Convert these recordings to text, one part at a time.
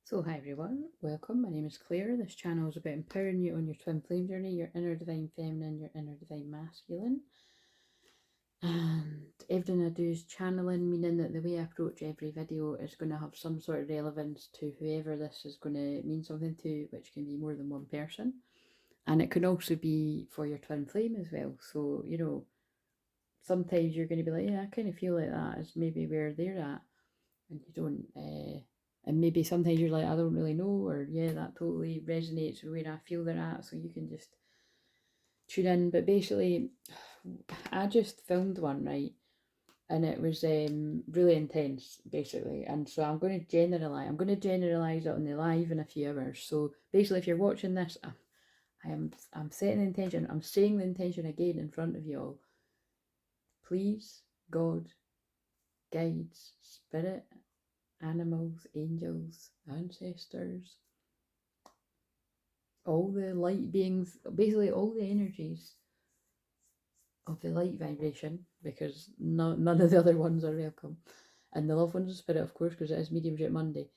So hi everyone, welcome. My name is Claire. This channel is about empowering you on your twin flame journey, your inner divine feminine, your inner divine masculine. And everything I do is channeling, meaning that the way I approach every video is going to have some sort of relevance to whoever this is going to mean something to, which can be more than one person. And it can also be for your twin flame as well. So, you know, sometimes you're going to be like, yeah, I kind of feel like that is maybe where they're at. And you don't, and maybe sometimes you're like, I don't really know, or yeah, that totally resonates with where I feel they're at, so you can just tune in. But basically, I just filmed one, right, and it was really intense, basically. And so I'm going to generalize it on the live in a few hours. So basically, if you're watching this, I'm setting the intention, I'm saying the intention again in front of you all. Please, God, guides, spirit, animals, angels, ancestors, all the light beings, basically all the energies of the light vibration, because none of the other ones are welcome, and the loved ones of spirit, of course, because it is Mediumship Monday.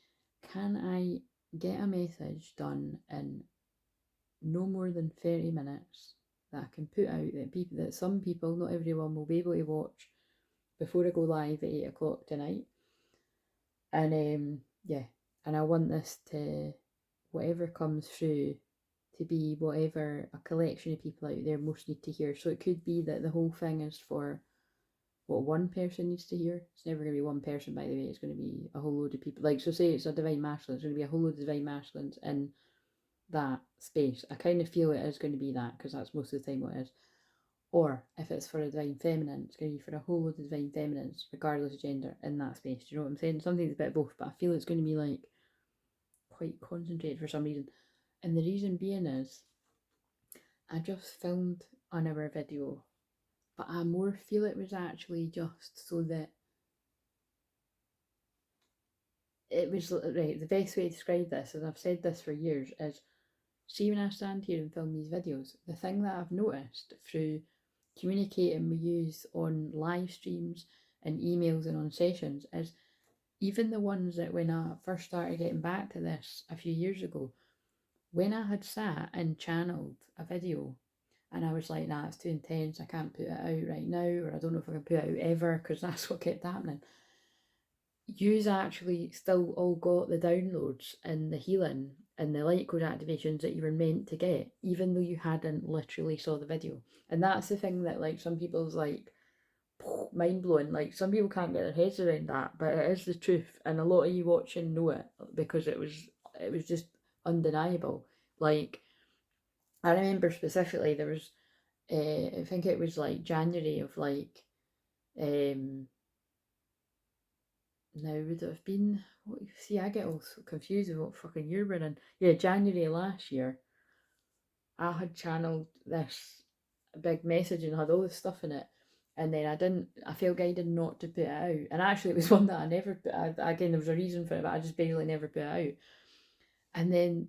Can I get a message done in no more than 30 minutes that I can put out that some people, not everyone, will be able to watch before I go live at 8 o'clock tonight? And yeah, and I want this to, whatever comes through, to be whatever a collection of people out there most need to hear. So it could be that the whole thing is for what one person needs to hear. It's never going to be one person, by the way. It's going to be a whole load of people. Like, so say it's a divine masculine, it's going to be a whole load of divine masculines in that space. I kind of feel it is going to be that, because that's most of the time what it is. Or if it's for a divine feminine, it's going to be for a whole load of divine feminines, regardless of gender, in that space. Do you know what I'm saying? Something's a bit of both, but I feel it's going to be like quite concentrated for some reason. And the reason being is, I just filmed another video, but I more feel it was actually just so that it was right. The best way to describe this, and I've said this for years, is see when I stand here and film these videos, the thing that I've noticed through communicating with you on live streams and emails and on sessions is even the ones that when I first started getting back to this a few years ago, when I had sat and channeled a video and I was like, nah, it's too intense, I can't put it out right now, or I don't know if I can put it out ever, because that's what kept happening. You've actually still all got the downloads and the healing and the light code activations that you were meant to get, even though you hadn't literally saw the video. And that's the thing that, like, some people's like mind blowing. Like, some people can't get their heads around that, but it is the truth. And a lot of you watching know it, because it was just undeniable. Like, I remember specifically there was, I think it was like January of like, now would it have been, what, see, I get all so confused with what fucking year we're in. Yeah, January last year, I had channeled this big message and had all this stuff in it. And then I felt guided not to put it out. And actually, it was one that I never put out. Again, there was a reason for it, but I just basically never put it out. And then,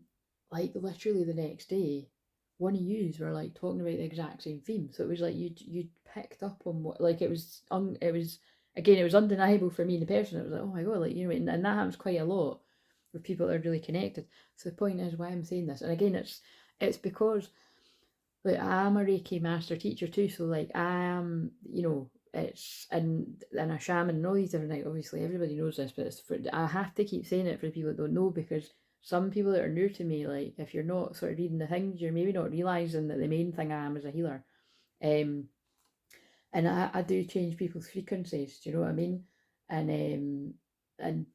like, literally the next day, one of yous were like talking about the exact same theme. So it was like you picked up on what, like, it was again, it was undeniable for me and the person. It was like, oh my god, like, you know, and that happens quite a lot with people that are really connected. So the point is why I'm saying this, and again, it's because, like, I'm a Reiki master teacher too. So like, I am, you know, it's and a shaman and all these different things. Obviously, everybody knows this, but I have to keep saying it for the people that don't know, because some people that are new to me, like, if you're not sort of reading the things, you're maybe not realising that the main thing I am is a healer. And I do change people's frequencies, do you know what I mean? And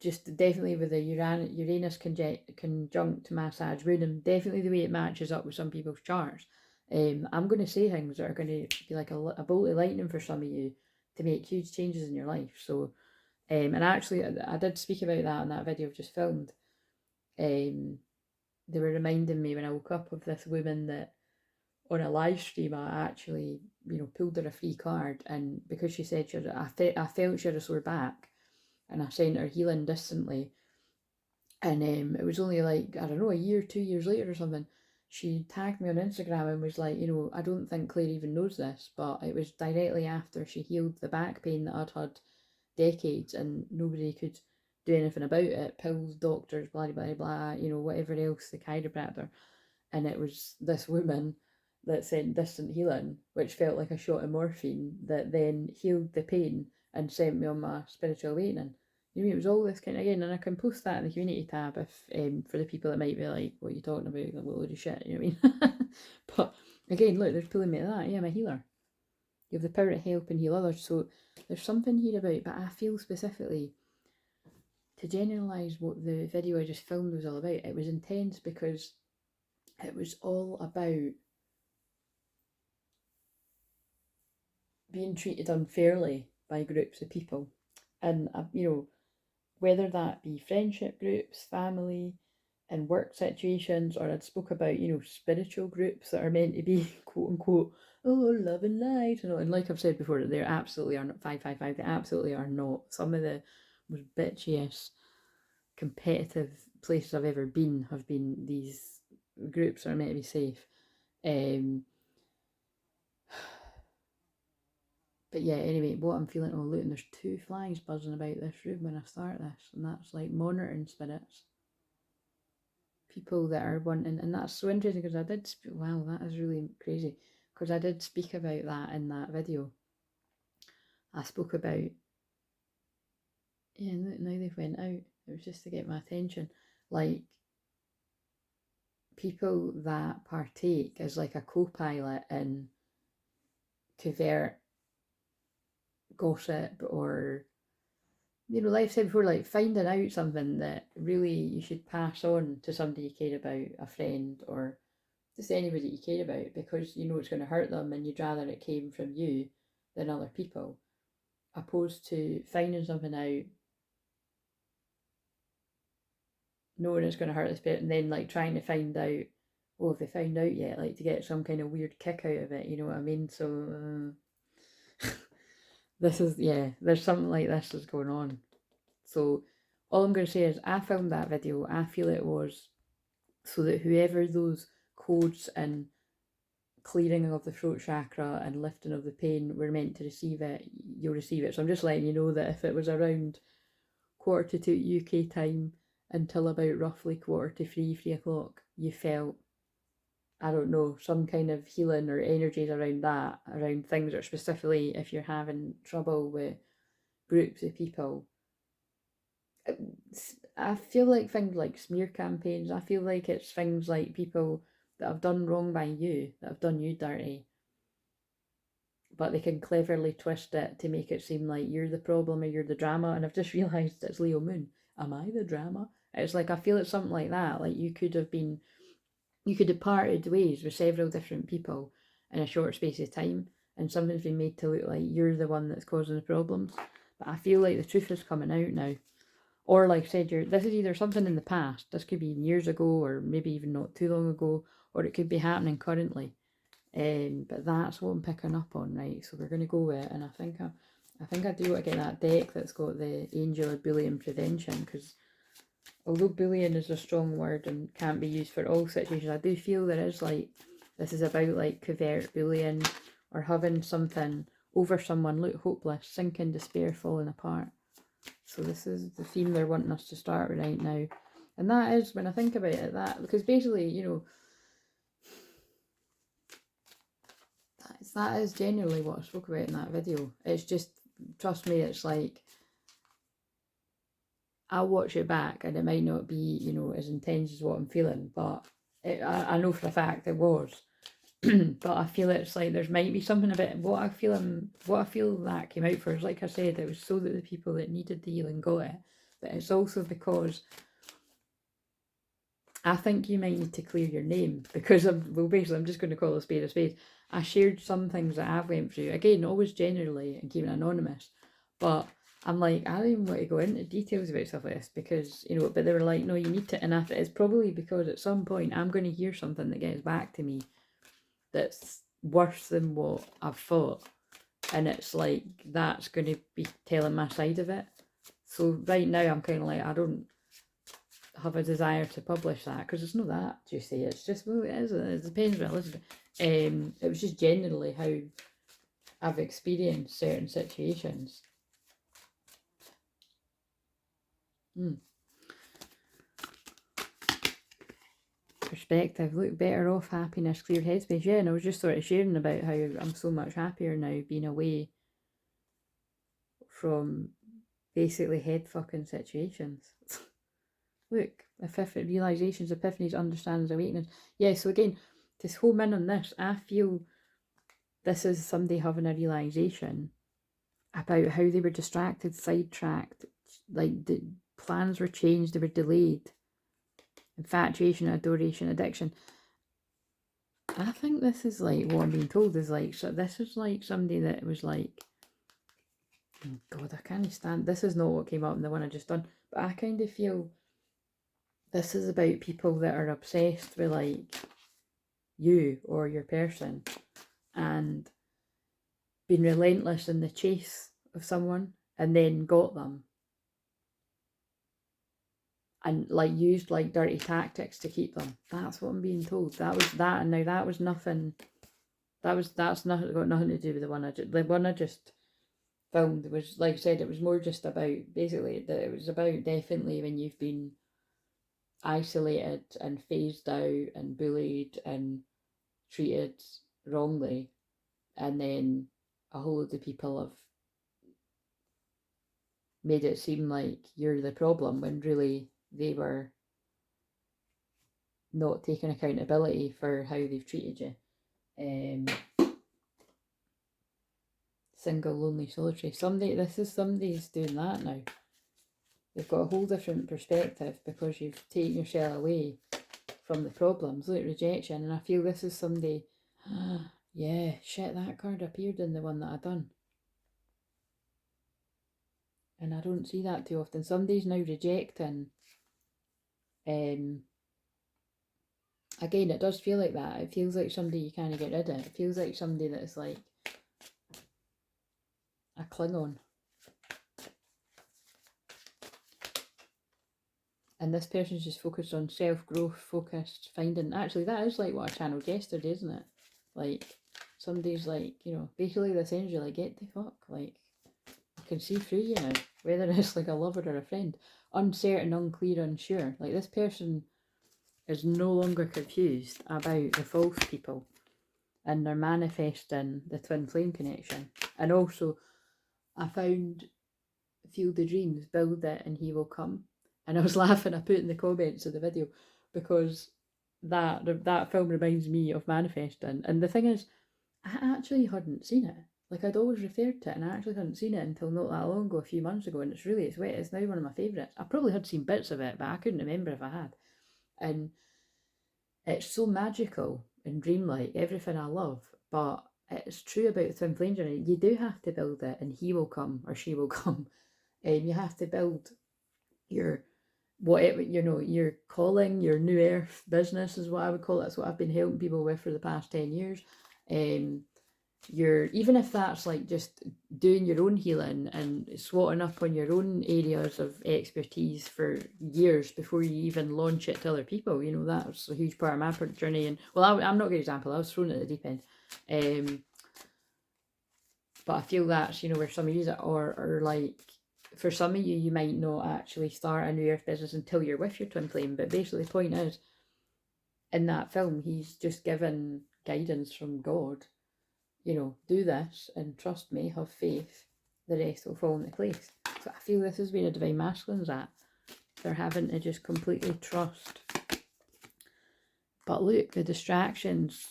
just definitely with the Uranus conjunct my Sag moon, and definitely the way it matches up with some people's charts, I'm going to say things that are going to be like a bolt of lightning for some of you to make huge changes in your life. So, and actually, I did speak about that in that video I've just filmed. They were reminding me when I woke up of this woman that on a live stream I actually, you know, pulled her a free card, and because she said I felt she had a sore back, and I sent her healing distantly, and it was only like, I don't know, a year, 2 years later or something, she tagged me on Instagram and was like, you know, I don't think Claire even knows this, but it was directly after she healed the back pain that I'd had decades and nobody could do anything about it. Pills, doctors, blah, blah, blah, you know, whatever else, the chiropractor. And it was this woman that sent distant healing, which felt like a shot of morphine, that then healed the pain and sent me on my spiritual awakening. You know, it was all this kind of, again, and I can post that in the community tab if for the people that might be like, what are you talking about? Like, what load of shit, you know what I mean? But again, look, there's pulling me to that. Yeah, I'm a healer. You have the power to help and heal others. So there's something here about, but I feel specifically, to generalise what the video I just filmed was all about, it was intense because it was all about being treated unfairly by groups of people. And, you know, whether that be friendship groups, family, and work situations, or I'd spoke about, you know, spiritual groups that are meant to be, quote unquote, oh, love and light, you know, and like I've said before, they absolutely are not 555, they absolutely are not. Some of the most bitchiest, competitive places I've ever been have been these groups that are meant to be safe. But yeah, anyway, what I'm feeling, oh look, and there's 2 flies buzzing about this room when I start this, and that's like monitoring spirits. People that are wanting, and that's so interesting because I did, wow, that is really crazy, because I did speak about that in that video. I spoke about, yeah, look, now they've went out, it was just to get my attention, like, people that partake as like a co-pilot in covert gossip, or, you know, like I said before, like finding out something that really you should pass on to somebody you care about, a friend, or just anybody you care about, because you know it's going to hurt them and you'd rather it came from you than other people, opposed to finding something out, knowing it's going to hurt this bit, and then like trying to find out, well, if they found out yet, like to get some kind of weird kick out of it, you know what I mean? So this is, yeah, there's something like this is going on. So all I'm going to say is I filmed that video. I feel it was so that whoever those codes and clearing of the throat chakra and lifting of the pain were meant to receive it, you'll receive it. So I'm just letting you know that if it was around 2:45 UK time until about roughly 2:45, 3 o'clock, you felt, I don't know, some kind of healing or energies around that, around things, or specifically if you're having trouble with groups of people. I feel like things like smear campaigns, I feel like it's things like people that have done wrong by you, that have done you dirty, but they can cleverly twist it to make it seem like you're the problem or you're the drama. And I've just realised it's Leo Moon. Am I the drama? It's like, I feel it's something like that. Like you could have parted ways with several different people in a short space of time, and something's been made to look like you're the one that's causing the problems. But I feel like the truth is coming out now. Or like I said, this is either something in the past, this could be years ago, or maybe even not too long ago, or it could be happening currently. But that's what I'm picking up on, right? So we're going to go with it, and I think I do want to get that deck that's got the Angel of Bullying Prevention, because although bullying is a strong word and can't be used for all situations, I do feel there is like, this is about like covert bullying, or having something over someone look hopeless, sinking, despair, falling apart. So this is the theme they're wanting us to start with right now. And that is, when I think about it, that, because basically, you know, that is generally what I spoke about in that video. It's just, trust me, it's like, I'll watch it back and it might not be, you know, as intense as what I'm feeling, but I know for a fact it was. But I feel it's like there's might be something about what I feel that came out for is, like I said, it was so that the people that needed the healing got it, but it's also because I think you might need to clear your name, because basically I'm just going to call a spade a spade. I shared some things that I've went through, again, always generally and keeping it anonymous, but I'm like, I don't even want to go into details about stuff like this, because, you know, but they were like, no, you need to, and it's probably because at some point I'm going to hear something that gets back to me that's worse than what I've thought, and it's like, that's going to be telling my side of it. So right now I'm kind of like, I don't have a desire to publish that, because it's not that juicy, it's just, well, it depends what I listen to. It was just generally how I've experienced certain situations. Perspective. Look, better off, happiness, clear headspace. Yeah, and I was just sort of sharing about how I'm so much happier now being away from basically head fucking situations. Look, realizations, epiphanies, understandings, awakenings. Yeah, so again, to home in on this, I feel this is somebody having a realization about how they were distracted, sidetracked, like the plans were changed, they were delayed. Infatuation, adoration, addiction. I think this is like what I'm being told is like, so this is like somebody that was like, oh God, I can't stand, this is not what came up in the one I just done, but I kind of feel this is about people that are obsessed with like you or your person and been relentless in the chase of someone and then got them and like used like dirty tactics to keep them. That's what I'm being told. That was that, and now that was nothing. That's not got nothing to do with the one I just filmed. Was like I said, it was more just about basically that it was about definitely when you've been isolated and phased out and bullied and treated wrongly, and then a whole load of people have made it seem like you're the problem when really they were not taking accountability for how they've treated you. Single, lonely, solitary. Somebody's doing that now. They've got a whole different perspective because you've taken yourself away from the problems. Look, rejection, and I feel this is somebody. Yeah, shit, that card appeared in the one that I done. And I don't see that too often. Somebody's now rejecting. Again, it does feel like that. It feels like somebody you can't get rid of. It feels like somebody that's like a Klingon. And this person's just focused on self-growth, focused, finding... Actually, that is like what I channeled yesterday, isn't it? Like, somebody's like, you know, basically this energy, like, get the fuck. Like, I can see through you now. Whether it's like a lover or a friend. Uncertain, unclear, unsure. Like, this person is no longer confused about the false people. And they're manifesting the twin flame connection. And also, I found Field of Dreams, build it and he will come. And I was laughing, I put in the comments of the video because that film reminds me of manifesting. And the thing is, I actually hadn't seen it. Like, I'd always referred to it, and I actually hadn't seen it until not that long ago, a few months ago. And it's now one of my favourites. I probably had seen bits of it, but I couldn't remember if I had. And it's so magical and dreamlike, everything I love. But it's true about the twin flame journey. You do have to build it, and he will come or she will come. You have to build your whatever, you know, your calling, your new earth business is what I would call it. That's what I've been helping people with for the past 10 years. Even if that's like just doing your own healing and swatting up on your own areas of expertise for years before you even launch it to other people, you know, that's a huge part of my journey. And well, I'm not a good example, I was thrown at the deep end. But I feel that's, you know, where some of you or like, for some of you, you might not actually start a new earth business until you're with your twin flame. But basically the point is, in that film, he's just given guidance from God. You know, do this and trust me, have faith, the rest will fall into place. So I feel this has been a divine masculine's at. They're having to just completely trust. But look, the distractions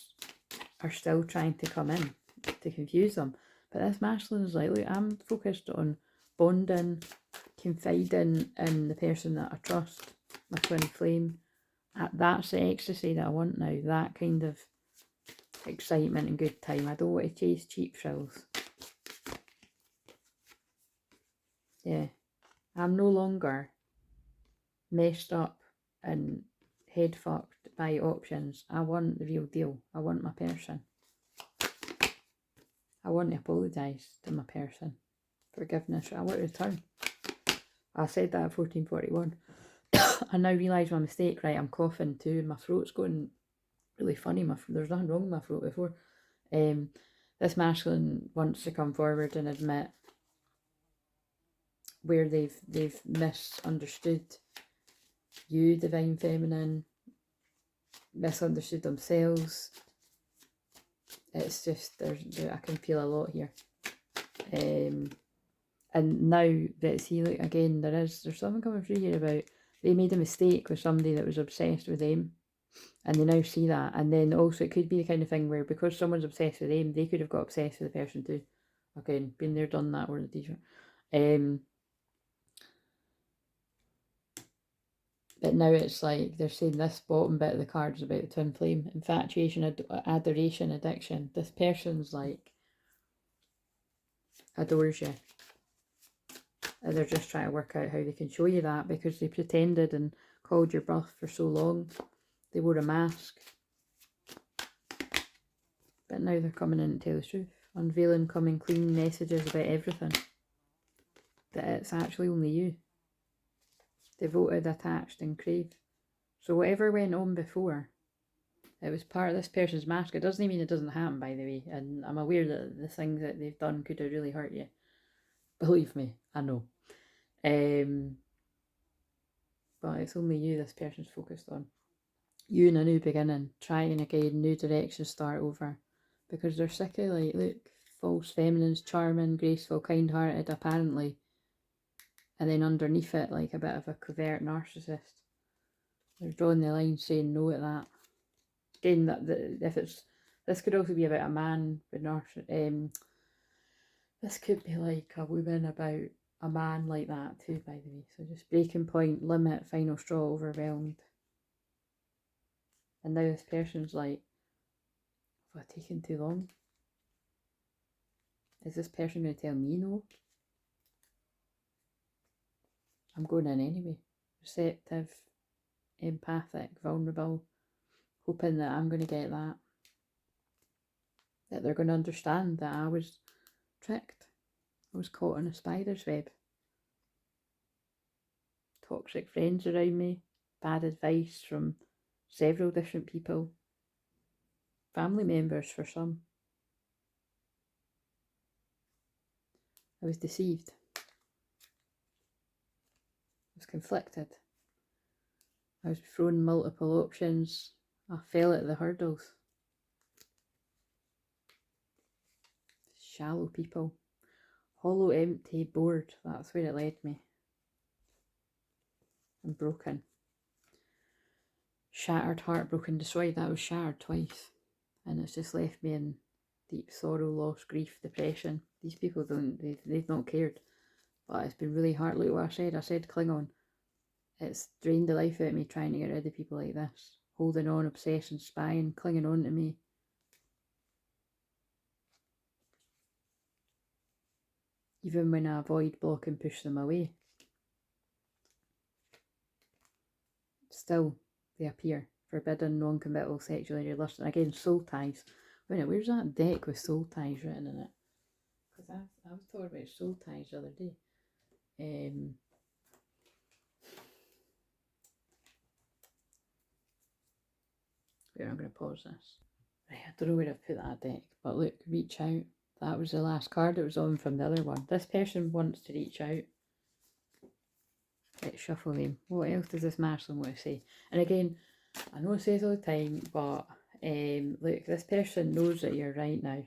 are still trying to come in to confuse them. But this masculine is like, look, I'm focused on bonding, confiding in the person that I trust, my twin flame. That's the ecstasy that I want now, that kind of excitement and good time. I don't want to chase cheap thrills. Yeah, I'm no longer messed up and head fucked by options. I want the real deal. I want my person. I want to apologise to my person. Forgiveness. I want to return. I said that at 1441. I now realise my mistake. Right, I'm coughing too. My throat's going really funny. There's nothing wrong with my throat before. This masculine wants to come forward and admit where they've misunderstood you, Divine Feminine, misunderstood themselves. It's just, I can feel a lot here. And now that, see, look, again, there's something coming through here about they made a mistake with somebody that was obsessed with them, and they now see that. And then also it could be the kind of thing where because someone's obsessed with them, they could have got obsessed with the person too. Again, been there, done that, or the t-shirt. But now it's like they're saying this bottom bit of the card is about the twin flame. Infatuation, adoration, addiction. This person's like adores you. And they're just trying to work out how they can show you that, because they pretended and called your bluff for so long. They wore a mask. But now they're coming in to tell the truth. Unveiling, coming clean messages about everything. That it's actually only you. Devoted, attached and crave. So whatever went on before, it was part of this person's mask. It doesn't mean it doesn't happen, by the way. And I'm aware that the things that they've done could have really hurt you. Believe me, I know. But it's only you this person's focused on. You in a new beginning, trying again, new direction, start over. Because they're sick of, like, look, false feminines, charming, graceful, kind-hearted, apparently. And then underneath it, like a bit of a covert narcissist. They're drawing the line, saying no to that. Again, if it's, this could also be about a man with narcissism. This could be like a woman about a man like that too, by the way. So just breaking point, limit, final straw, overwhelmed. And now this person's like, have I taken too long? Is this person going to tell me no? I'm going in anyway. Receptive, empathic, vulnerable, hoping that I'm going to get that. That they're going to understand that I was tricked. I was caught in a spider's web. Toxic friends around me, bad advice from several different people, family members for some. I was deceived. I was conflicted. I was thrown multiple options. I fell at the hurdles. Shallow people. Hollow, empty, bored. That's where it led me. And broken. Shattered, heartbroken, destroyed. That was shattered twice. And it's just left me in deep sorrow, loss, grief, depression. These people they've not cared. But it's been really hard. Look what I said cling on. It's drained the life out of me trying to get rid of people like this. Holding on, obsession, spying, clinging on to me. Even when I avoid, block and push them away. Still, they appear. Forbidden, non-committal, sexually relustant. Again, soul ties. Wait a minute, where's that deck with soul ties written in it? Because I was talking about soul ties the other day. Wait, I'm going to pause this. Right, I don't know where I've put that deck. But look, reach out. That was the last card it was on from the other one. This person wants to reach out. Let's shuffle them. What else does this masculine want to say? And again, I know it says all the time, but look, this person knows that you're right now.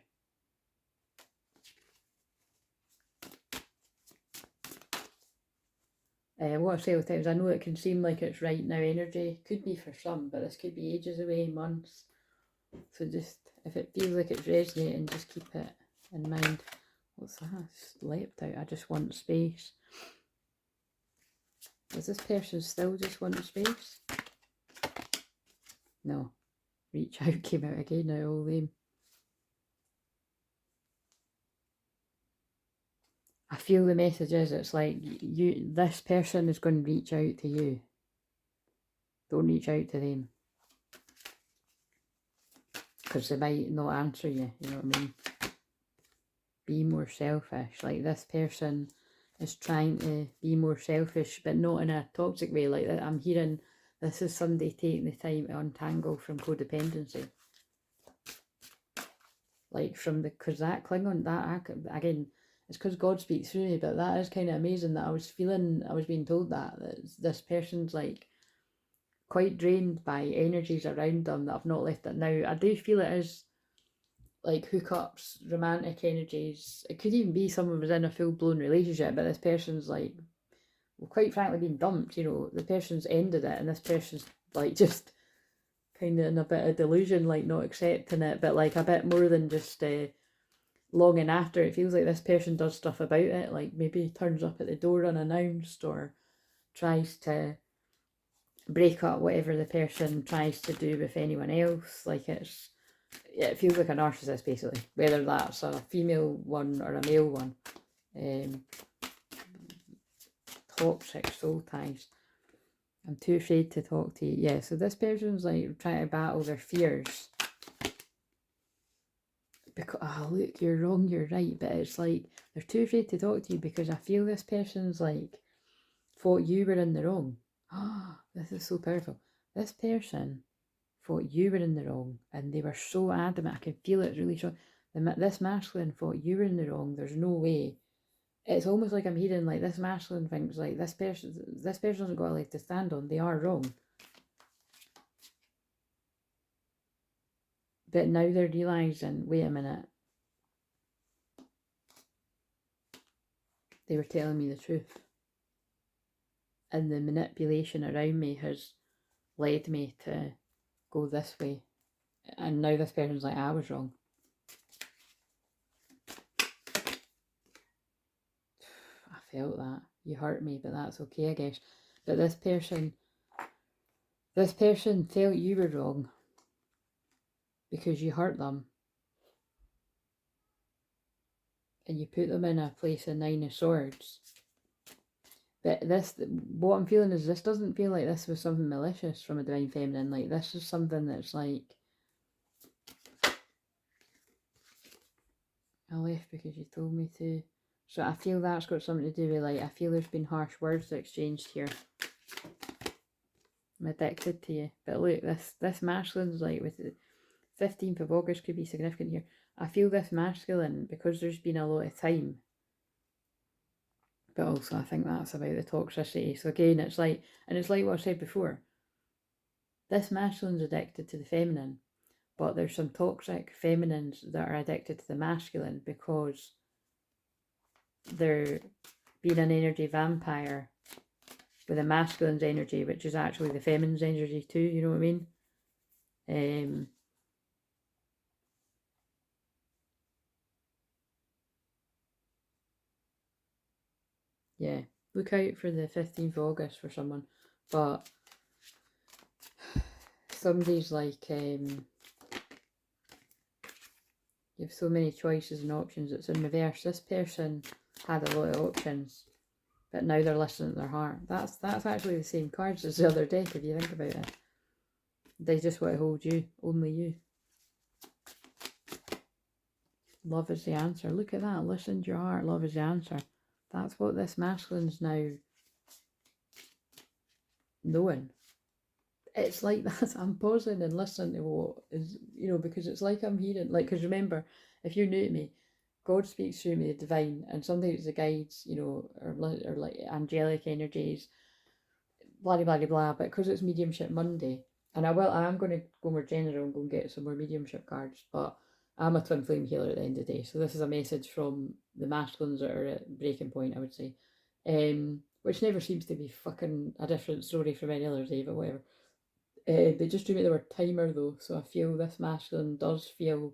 What I say all the time is I know it can seem like it's right now energy. Could be for some, but this could be ages away, months. So just, if it feels like it's resonating, just keep it in mind. What's that? It's leapt out. I just want space. Is this person still just wanting space? No. Reach out came out again now, all them. I feel the message is, it's like this person is going to reach out to you. Don't reach out to them. Because they might not answer you, you know what I mean? Be more selfish. Like this person is trying to be more selfish, but not in a toxic way. Like that, I'm hearing this is somebody taking the time to untangle from codependency. Like from the, because that Klingon, that again, it's because God speaks through me, but that is kind of amazing that I was being told that this person's like quite drained by energies around them that I've not left it. Now, I do feel it is like hookups, romantic energies. It could even be someone was in a full-blown relationship, but this person's like, well, quite frankly, been dumped, you know, the person's ended it, and this person's like just kind of in a bit of delusion, like not accepting it, but like a bit more than just longing after. It feels like this person does stuff about it, like maybe turns up at the door unannounced or tries to break up whatever the person tries to do with anyone else. Like it feels like a narcissist basically, whether that's a female one or a male one. Toxic soul ties. I'm too afraid to talk to you. Yeah, so this person's like trying to battle their fears. Because, oh look, you're wrong, you're right. But it's like, they're too afraid to talk to you because I feel this person's like, thought you were in the wrong. Oh, this is so powerful. This person thought you were in the wrong and they were so adamant. I can feel it really strong. This masculine thought you were in the wrong. There's no way. It's almost like I'm hearing like this masculine thinks like this person hasn't got a leg to stand on. They are wrong. But now they're realising, wait a minute. They were telling me the truth. And the manipulation around me has led me to go this way. And now this person's like, I was wrong. I felt that. You hurt me, but that's okay, I guess. But this person felt you were wrong because you hurt them. And you put them in a place of 9 of Swords. But what I'm feeling is this doesn't feel like this was something malicious from a Divine Feminine. Like, this is something that's like, I left because you told me to. So I feel that's got something to do with, like, I feel there's been harsh words exchanged here. I'm addicted to you. But look, this masculine's like, with the 15th of August could be significant here. I feel this masculine, because there's been a lot of time. But also I think that's about the toxicity. So again, it's like, and it's like what I said before. This masculine's addicted to the feminine. But there's some toxic feminines that are addicted to the masculine because they're being an energy vampire with a masculine's energy, which is actually the feminine's energy too, you know what I mean? Yeah, look out for the 15th of August for someone. But somebody's like, you have so many choices and options. It's in reverse. This person had a lot of options, but now they're listening to their heart. That's actually the same cards as the other deck, if you think about it. They just want to hold you, only you. Love is the answer. Look at that. Listen to your heart. Love is the answer. That's what this masculine's now knowing. It's like that. I'm pausing and listening to what is, you know, because it's like I'm hearing, like, because remember, if you're new to me, God speaks through me, the divine, and sometimes the guides, you know, or like angelic energies, blah, blah, blah, blah, but because it's Mediumship Monday, and I am going to go more general and go and get some more mediumship cards, but I'm a twin flame healer at the end of the day, so this is a message from the masculines that are at breaking point, I would say, which never seems to be fucking a different story from any other day, but whatever. They just do me the word timer though, so I feel this masculine does feel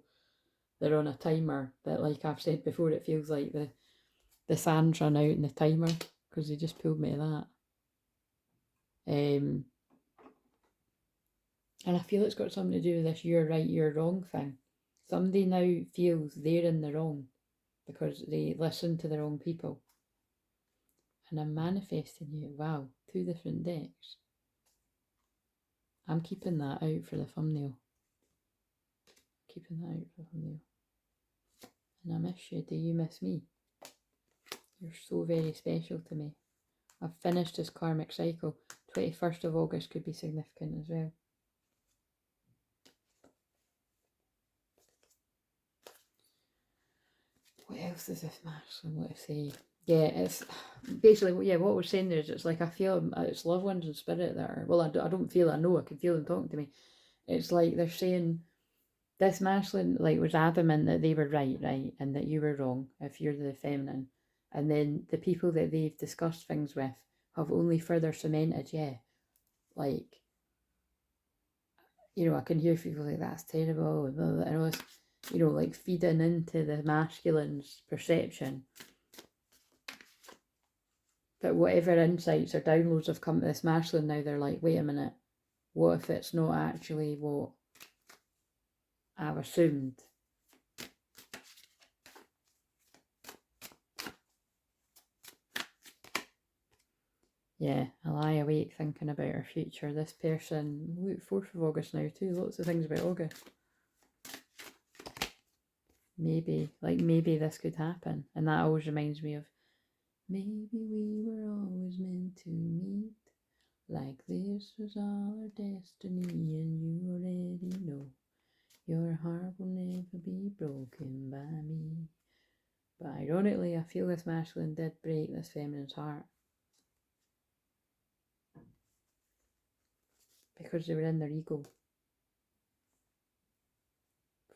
they're on a timer, that, like I've said before, it feels like the sand's run out in the timer, because they just pulled me to that. And I feel it's got something to do with this you're right, you're wrong thing. Somebody now feels they're in the wrong because they listen to the wrong people. And I'm manifesting you. Wow, 2 different decks. I'm keeping that out for the thumbnail. Keeping that out for the thumbnail. And I miss you. Do you miss me? You're so very special to me. I've finished this karmic cycle. 21st of August could be significant as well. What else is this masculine? What to say? Yeah, it's basically, yeah, what we're saying there is it's like I feel it's loved ones in spirit that are, well, I don't feel, I know, I can feel them talking to me. It's like they're saying, this masculine, like, was adamant that they were right, and that you were wrong if you're the feminine. And then the people that they've discussed things with have only further cemented, yeah, like, you know, I can hear people like, that's terrible, and blah, blah, blah, and all this, you know, like feeding into the masculine's perception. But whatever insights or downloads have come to this masculine now, they're like, wait a minute, what if it's not actually what I've assumed? Yeah, I lie awake thinking about our future. This person, look, 4th of August now too, lots of things about August. Maybe this could happen. And that always reminds me of, maybe we were always meant to meet, like this was all our destiny, and you already know your heart will never be broken by me. But ironically, I feel this masculine did break this feminine's heart. Because they were in their ego.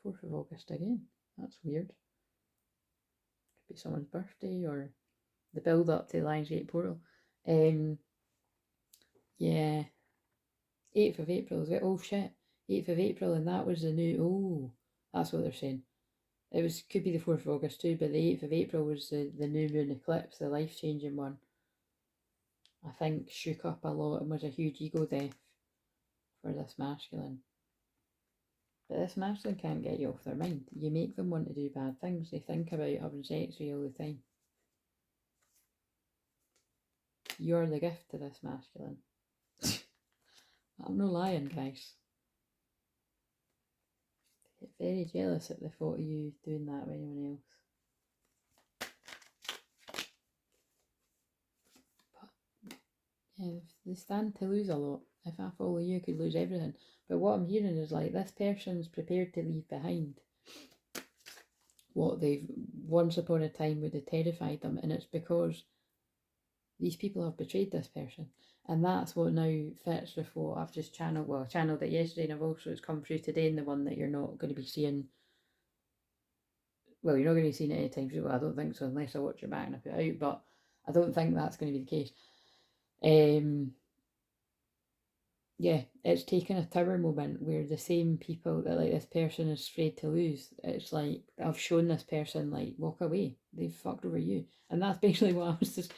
4th of August again. That's weird. Could be someone's birthday or the build up to the Lionsgate portal. Yeah. 8th of April is it? Oh shit. 8th of April, and that was the new. Oh, that's what they're saying. It was, could be the 4th of August too, but the 8th of April was the new moon eclipse, the life changing one. I think shook up a lot and was a huge ego death for this masculine. But this masculine can't get you off their mind. You make them want to do bad things. They think about having sex with you all the time. You're the gift to this masculine. I'm no lying, guys. Get very jealous at the thought of you doing that with anyone else. But yeah, they stand to lose a lot. If I follow you, I could lose everything. But what I'm hearing is like, this person's prepared to leave behind what they've once upon a time would have terrified them, and it's because these people have betrayed this person. And that's what now fits with what I've just channeled. Well, I channeled it yesterday, and I've also, it's come through today in the one that you're not going to be seeing. Well, you're not going to be seeing it anytime soon. Well, I don't think so, unless I watch it back and I put it out, but I don't think that's going to be the case. Yeah, it's taken a tower moment where the same people that, like, this person is afraid to lose, it's like, I've shown this person, like, walk away. They've fucked over you. And that's basically what I was just,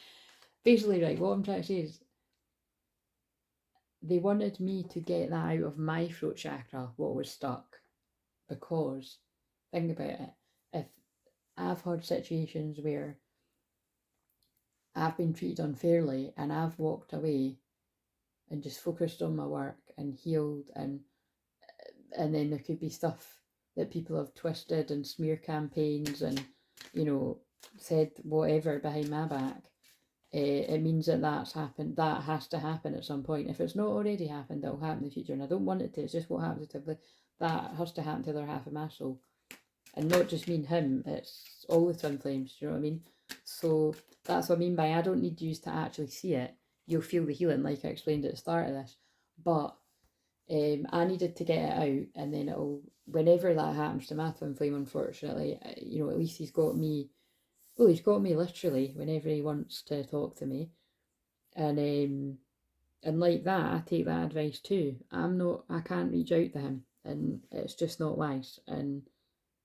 basically, right, what I'm trying to say is, they wanted me to get that out of my throat chakra, what was stuck. Because, think about it, if I've had situations where I've been treated unfairly and I've walked away and just focused on my work and healed, and then there could be stuff that people have twisted and smear campaigns and, you know, said whatever behind my back. It means that that's happened. That has to happen at some point. If it's not already happened, it'll happen in the future, and I don't want it to. It's just what happens to that has to happen to the other half of my soul, and not just me and him. It's all the twin flames. Do you know what I mean? So that's what I mean by, I don't need you to actually see it. You'll feel the healing, like I explained at the start of this. But I needed to get it out, and then it'll, whenever that happens to my twin flame, unfortunately, you know, at least he's got me. Well, he's got me literally whenever he wants to talk to me, and like that, I take that advice too. I can't reach out to him, and it's just not wise, and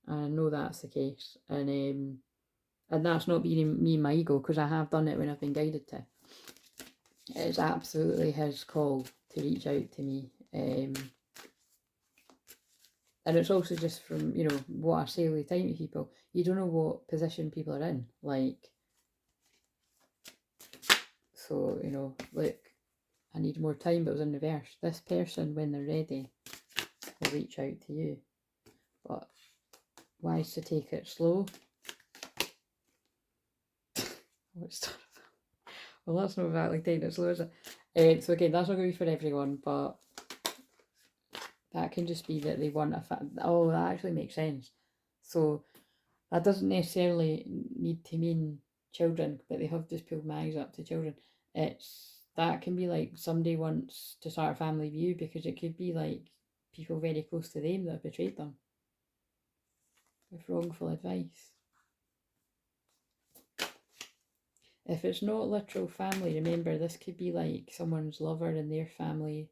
I know that's the case, and that's not being me and my ego, because I have done it when I've been guided to. It's absolutely his call to reach out to me, and it's also just from, you know, what I say all the time to people. You don't know what position people are in, like, so, you know, look, I need more time, but it was in reverse. This person, when they're ready, will reach out to you. But wise to take it slow. Well, that's not exactly taking it slow, is it? So again, that's not going to be for everyone, but that can just be that they want oh, that actually makes sense. So That doesn't necessarily need to mean children, but they have just pulled my eyes up to children. That can be like somebody wants to start a family view, because it could be like people very close to them that have betrayed them with wrongful advice. If it's not literal family, remember, this could be like someone's lover in their family,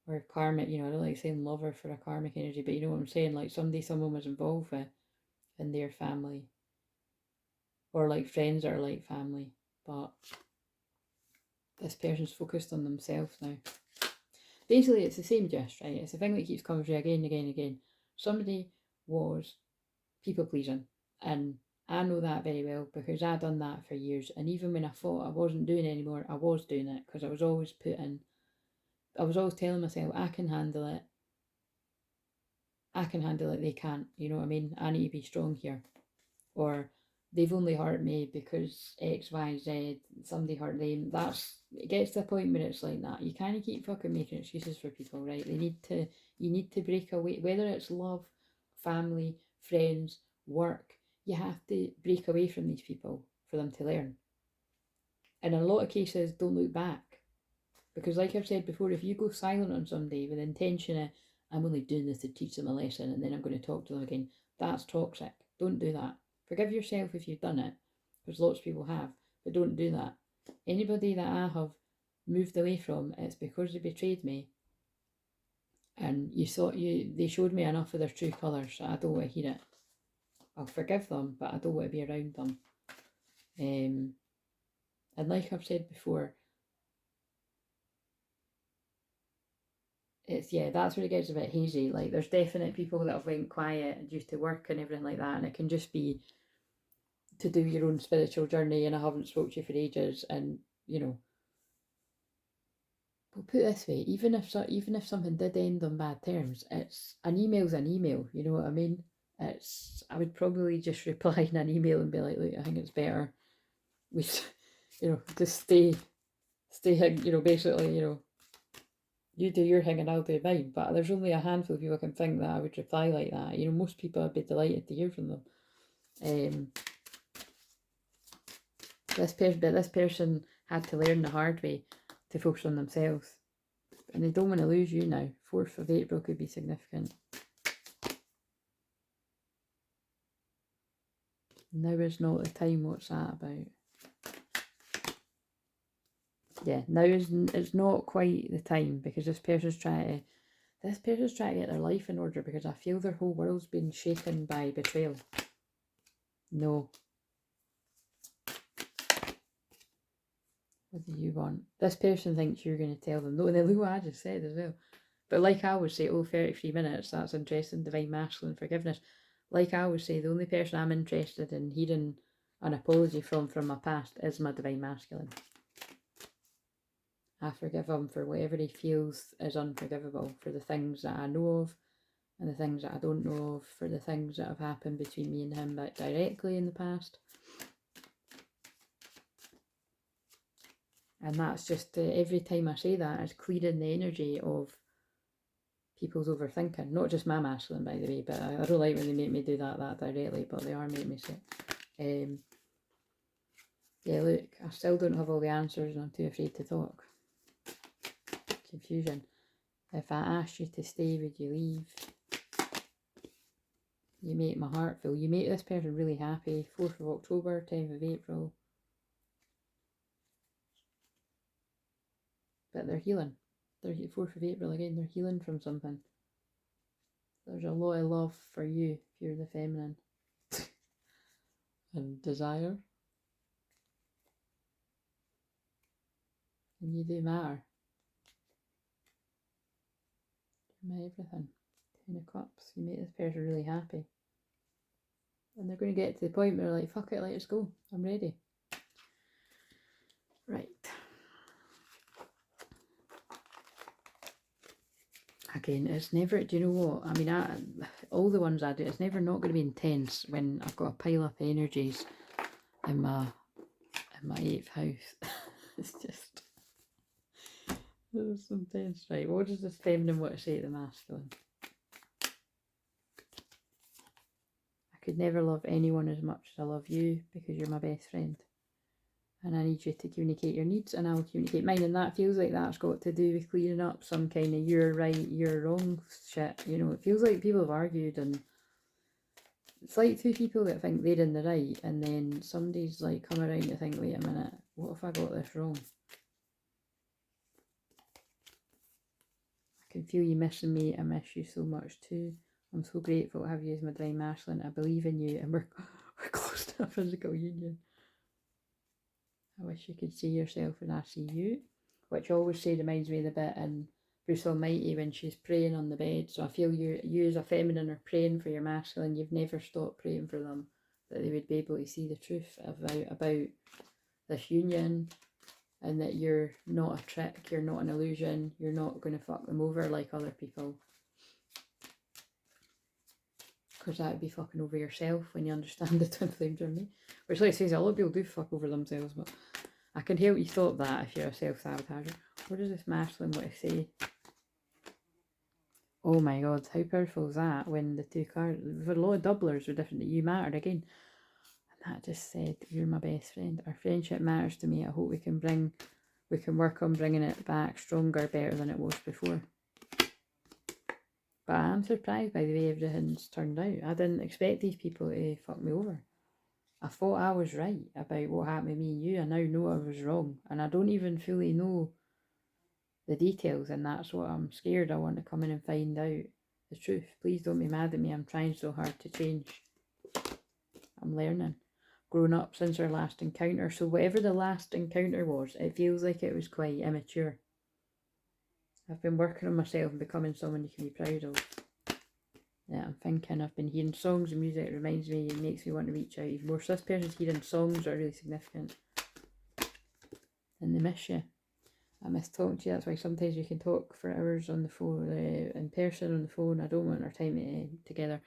or karmic, I don't like saying lover for a karmic energy, but you know what I'm saying, like somebody someone was involved with in their family, or like friends that are like family, but this person's focused on themselves now. Basically, it's the same gist, right? It's the thing that keeps coming through again and again and again. Somebody was people pleasing, and I know that very well because I'd done that for years. And even when I thought I wasn't doing it anymore, I was doing it, because I was always telling myself, I can handle it. I can handle it, they can't. You know what I mean? I need to be strong here. Or they've only hurt me because X, Y, Z, somebody hurt them. It gets to a point where it's like that. You can't keep fucking making excuses for people, right? You need to break away, whether it's love, family, friends, work. You have to break away from these people for them to learn. And in a lot of cases, don't look back. Because like I've said before, if you go silent on somebody with the intention of, I'm only doing this to teach them a lesson and then I'm going to talk to them again, that's toxic. Don't do that. Forgive yourself if you've done it, because lots of people have, but don't do that. Anybody that I have moved away from, it's because they betrayed me, and they showed me enough of their true colours that I don't want to hear it. I'll forgive them, but I don't want to be around them. And like I've said before, that's where it gets a bit hazy. Like, there's definite people that have went quiet due to work and everything like that, and it can just be to do your own spiritual journey, and I haven't spoke to you for ages, and we'll put it this way, even if something did end on bad terms, it's an email's an email, you know what I mean? I would probably just reply in an email and be like, look, I think it's better we just stay basically, you do your thing and I'll do mine. But there's only a handful of people I can think that I would reply like that. Most people would be delighted to hear from them. This person had to learn the hard way to focus on themselves, and they don't want to lose you now. 4th of April could be significant. Now is not the time. What's that about? Yeah, now is not quite the time, because this person's trying to get their life in order, because I feel their whole world's been shaken by betrayal. No. What do you want? This person thinks you're going to tell them. No, and look what I just said as well. But like I always say, 33 minutes, that's interesting, divine masculine forgiveness. Like I always say, the only person I'm interested in hearing an apology from my past is my divine masculine. I forgive him for whatever he feels is unforgivable, for the things that I know of and the things that I don't know of, for the things that have happened between me and him directly in the past. And that's just, every time I say that, it's clearing the energy of people's overthinking. Not just my masculine, by the way, but I don't like when they make me do that directly, but they are making me say it. Yeah, look, I still don't have all the answers and I'm too afraid to talk. Confusion. If I asked you to stay, would you leave? You make my heart full. You make this person really happy. 4th of October, 10th of April. But they're healing. 4th of April again, they're healing from something. There's a lot of love for you if you're the feminine. And desire. And you do matter. You're my everything. 10 of Cups. You make this person really happy. And they're going to get to the point where they're like, fuck it, let's go. I'm ready. Right. Again, it's never, do you know what? I mean, all the ones I do, it's never not going to be intense when I've got a pile up of energies in my 8th house. It's just, it's intense. Right, what does this feminine want to say to the masculine? I could never love anyone as much as I love you because you're my best friend. And I need you to communicate your needs and I'll communicate mine. And that feels like that's got to do with clearing up some kind of you're right, you're wrong shit. You know, it feels like people have argued and it's like two people that think they're in the right and then somebody's like come around to think, wait a minute, what if I got this wrong? I can feel you missing me. I miss you so much too. I'm so grateful to have you as my divine masculine. I believe in you and we're close to a physical union. I wish you could see yourself and I see you. Which I always say reminds me of the bit in Bruce Almighty when she's praying on the bed. So I feel you as a feminine are praying for your masculine. You've never stopped praying for them. That they would be able to see the truth about this union. And that you're not a trick, you're not an illusion. You're not going to fuck them over like other people. Because that would be fucking over yourself when you understand the twin flame journey. Which, like I say, a lot of people do fuck over themselves, but I can help you stop that if you're a self-sabotager. What does this masculine want to say? Oh my god, how powerful is that when the two cards, for a lot of doublers are different, you matter again. And that just said, you're my best friend. Our friendship matters to me. I hope we can work on bringing it back stronger, better than it was before. But I'm surprised by the way everything's turned out. I didn't expect these people to fuck me over. I thought I was right about what happened to me and you. I now know I was wrong. And I don't even fully know the details. And that's what I'm scared. I want to come in and find out the truth. Please don't be mad at me. I'm trying so hard to change. I'm learning. Grown up since our last encounter. So whatever the last encounter was, it feels like it was quite immature. I've been working on myself and becoming someone you can be proud of. Yeah, I'm thinking, I've been hearing songs and music. It reminds me, it makes me want to reach out even more. So this person's hearing songs that are really significant. And they miss you. I miss talking to you. That's why sometimes we can talk for hours on the phone, in person on the phone. I don't want our time together.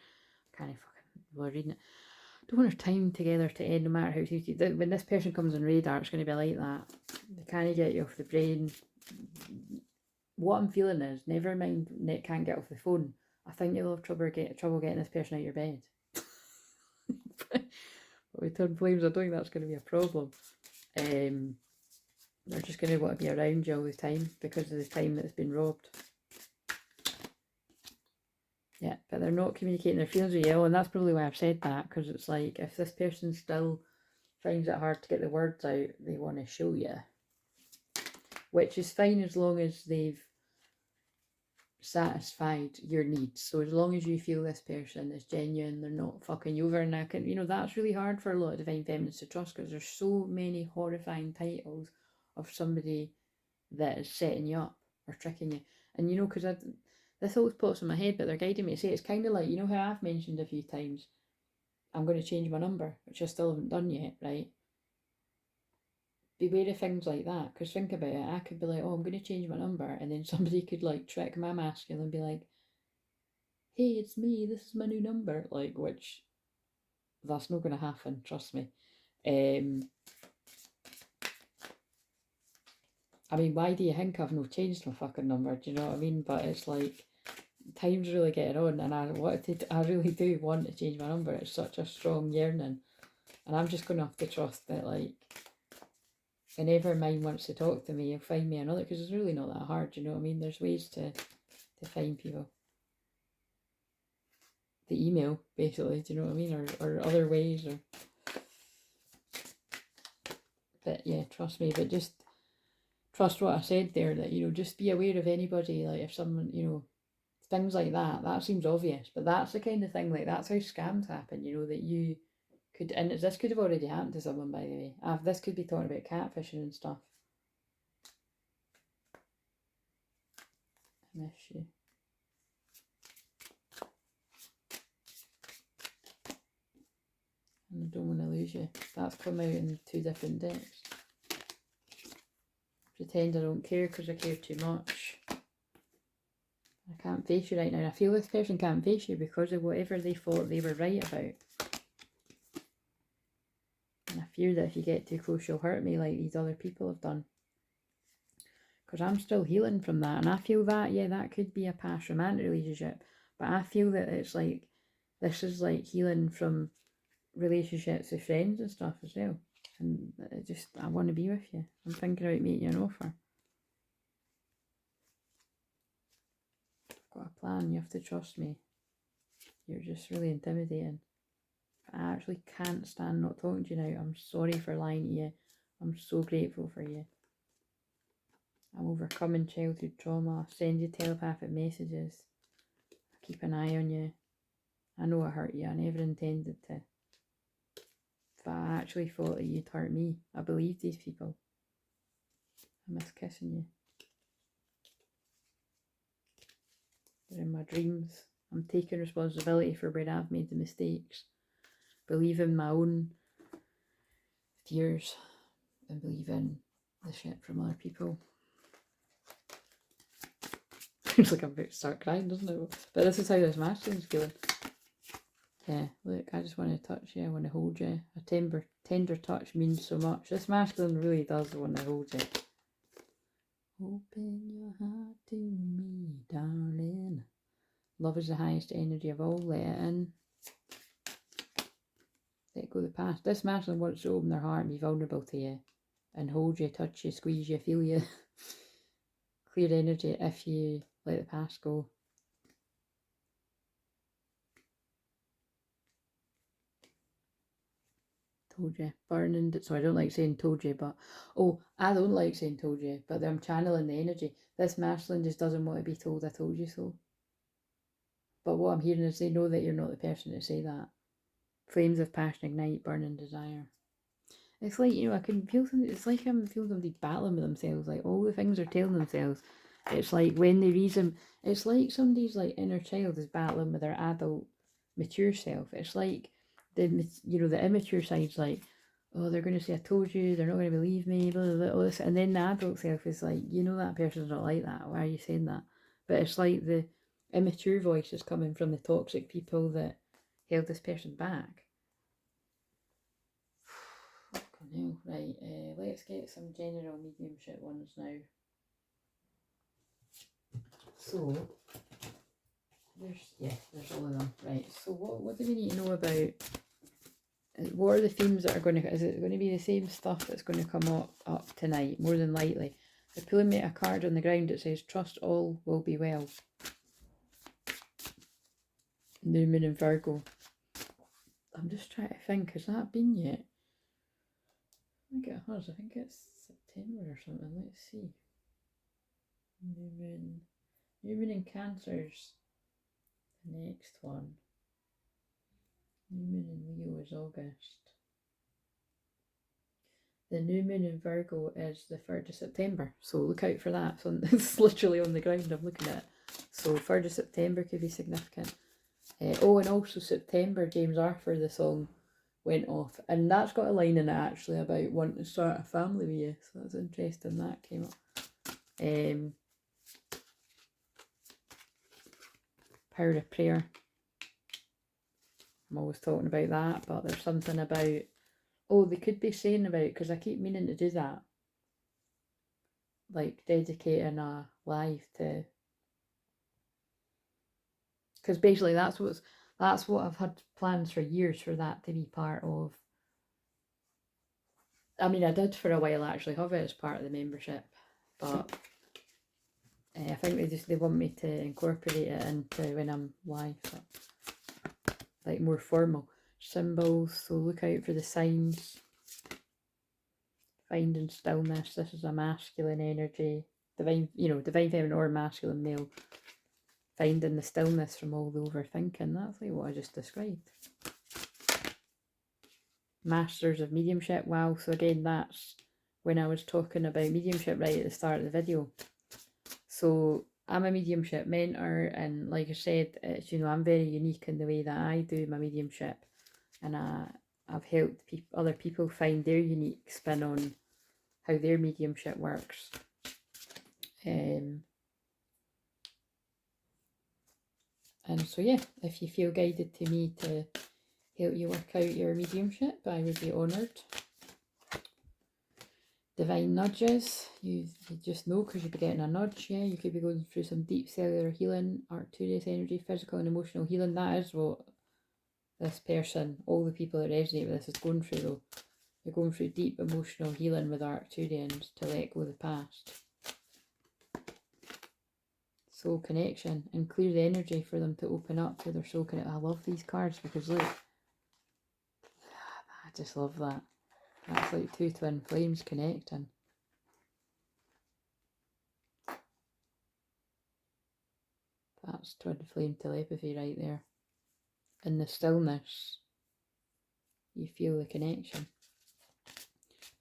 I can't fucking, well, reading it. I don't want our time together to end no matter how easy. When this person comes on radar, it's going to be like that. They can't get you off the brain. What I'm feeling is, never mind Nick can't get off the phone. I think you'll have trouble getting this person out of your bed. But with twin flames, I don't think that's going to be a problem. They're just going to want to be around you all the time because of the time that's been robbed. Yeah, but they're not communicating their feelings with you, and that's probably why I've said that, because it's like, if this person still finds it hard to get the words out, they want to show you. Which is fine as long as they've satisfied your needs. So as long as you feel this person is genuine, they're not fucking you over, and I can, that's really hard for a lot of divine feminines to trust, because there's so many horrifying titles of somebody that is setting you up or tricking you. And because this always pops in my head, but they're guiding me to say, it's kind of like, how I've mentioned a few times, I'm going to change my number, which I still haven't done yet, right? Beware of things like that, because think about it, I could be like, oh, I'm going to change my number, and then somebody could like trick my masculine and be like, hey, it's me, this is my new number, like, which that's not going to happen, trust me. I mean, why do you think I've not changed my fucking number, do you know what I mean? But it's like, time's really getting on, and I really do want to change my number. It's such a strong yearning, and I'm just going to have to trust that, like, whenever mine wants to talk to me, he'll find me another, because it's really not that hard, you know what I mean? There's ways to find people. The email, basically, do you know what I mean? Or other ways, or... But yeah, trust me, but just trust what I said there, that, just be aware of anybody, like, if someone, things like that, that seems obvious, but that's the kind of thing, like, that's how scams happen, that you could, and this could have already happened to someone, by the way. This could be talking about catfishing and stuff. I miss you. And I don't want to lose you. That's come out in 2 different decks. Pretend I don't care because I care too much. I can't face you right now. I feel this person can't face you because of whatever they thought they were right about. And I fear that if you get too close, you'll hurt me like these other people have done. Because I'm still healing from that. And I feel that, yeah, that could be a past romantic relationship. But I feel that it's like, This is like healing from relationships with friends and stuff as well. And I want to be with you. I'm thinking about making you an offer. I've got a plan. You have to trust me. You're just really intimidating. I actually can't stand not talking to you now. I'm sorry for lying to you. I'm so grateful for you. I'm overcoming childhood trauma. I send you telepathic messages. I keep an eye on you. I know I hurt you. I never intended to. But I actually thought that you'd hurt me. I believed these people. I miss kissing you. They're in my dreams. I'm taking responsibility for where I've made the mistakes. Believe in my own fears and believe in the shit from other people. Seems like I'm about to start crying, doesn't it? But this is how this masculine's feeling. Yeah, look, I just want to touch you. I want to hold you. A tender touch means so much. This masculine really does want to hold you. Open your heart to me, darling. Love is the highest energy of all. Let it in. Let go of the past. This masculine wants to open their heart and be vulnerable to you. And hold you, touch you, squeeze you, feel you. Clear energy if you let the past go. Told you. Burning. So I don't like saying told you, but I don't like saying told you, but I'm channeling the energy. This masculine just doesn't want to be told I told you so. But what I'm hearing is they know that you're not the person to say that. Flames of passion ignite, burning desire. It's like, I can feel something. It's like I'm feeling somebody battling with themselves. Like all the things they're telling themselves. It's like when they reason. It's like somebody's like inner child is battling with their adult, mature self. It's like the immature side's like, oh, they're going to say I told you. They're not going to believe me. Blah, blah, blah, all this. And then the adult self is like, that person's not like that. Why are you saying that? But it's like the immature voice is coming from the toxic people that held this person back. Right, let's get some general mediumship ones now. So, there's all of them. Right, so what do we need to know about, what are the themes that are going to, is it going to be the same stuff that's going to come up tonight, more than likely? They're pulling me a card on the ground that says, trust all will be well. New Moon in Virgo. I'm just trying to think, has that been yet? I think it has. I think it's September or something. Let's see. New Moon in Cancer's the next one. New Moon in Leo is August. The New Moon in Virgo is the 3rd of September. So look out for that. So it's literally on the ground. I'm looking at it. So 3rd of September could be significant. And also September, James Arthur, the song, went off, and that's got a line in it actually about wanting to start a family with you, so that's interesting. That came up. Power of prayer, I'm always talking about that, but there's something about, they could be saying about, because I keep meaning to do that, like dedicating a life to, because basically that's what I've had plans for years for that to be part of. I mean, I did for a while actually have it as part of the membership, but I think they want me to incorporate it into when I'm live, so, like more formal symbols. So look out for the signs. Finding stillness. This is a masculine energy, divine feminine or masculine male. Finding the stillness from all the overthinking. That's like what I just described. Masters of mediumship. Wow. So again, that's when I was talking about mediumship right at the start of the video. So I'm a mediumship mentor, and like I said, it's, I'm very unique in the way that I do my mediumship, and I've helped other people find their unique spin on how their mediumship works. And so yeah, if you feel guided to me to help you work out your mediumship, I would be honoured. Divine nudges, you just know because you'll be getting a nudge. Yeah, you could be going through some deep cellular healing, Arcturus energy, physical and emotional healing. That is what this person, all the people that resonate with this is going through though. They're going through deep emotional healing with Arcturians to let go of the past. Soul connection and clear the energy for them to open up to their soul connection. I love these cards because look, I just love that. That's like two twin flames connecting. That's twin flame telepathy right there. In the stillness, you feel the connection.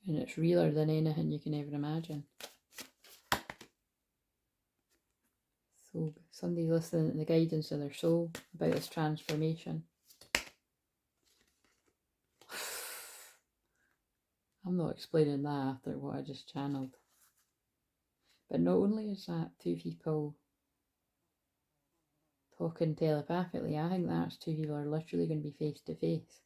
And it's realer than anything you can ever imagine. So somebody's listening to the guidance of their soul about this transformation. I'm not explaining that after what I just channeled. But not only is that two people talking telepathically, I think that's two people are literally going to be face to face.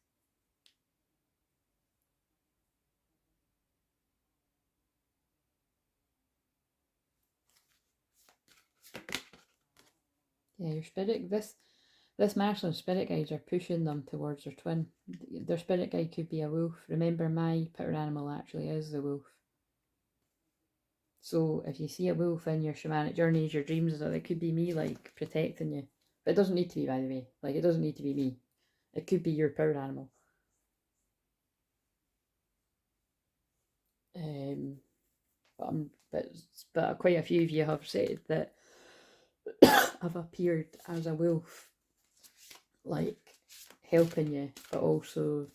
Yeah, your spirit, this masculine spirit guides are pushing them towards their twin. Their spirit guide could be a wolf. Remember, my power animal actually is the wolf. So if you see a wolf in your shamanic journeys, your dreams, it could be me like protecting you. But it doesn't need to be, by the way. Like, it doesn't need to be me. It could be your power animal. But quite a few of you have said that have appeared as a wolf, like helping you, but also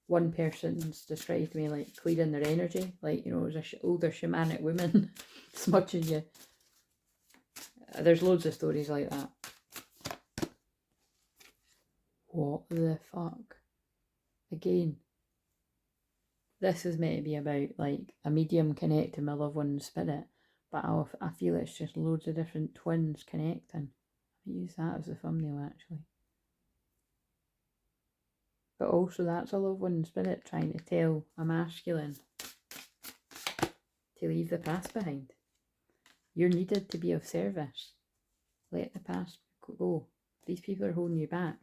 one person's described me like clearing their energy, like, you know, it was an older shamanic woman smudging you. There's loads of stories like that. What the fuck? Again, this is meant to be about like a medium connecting with loved one in spirit, but I feel it's just loads of different twins connecting. I use that as a thumbnail actually. But also that's a loved one in spirit trying to tell a masculine to leave the past behind. You're needed to be of service. Let the past go. These people are holding you back.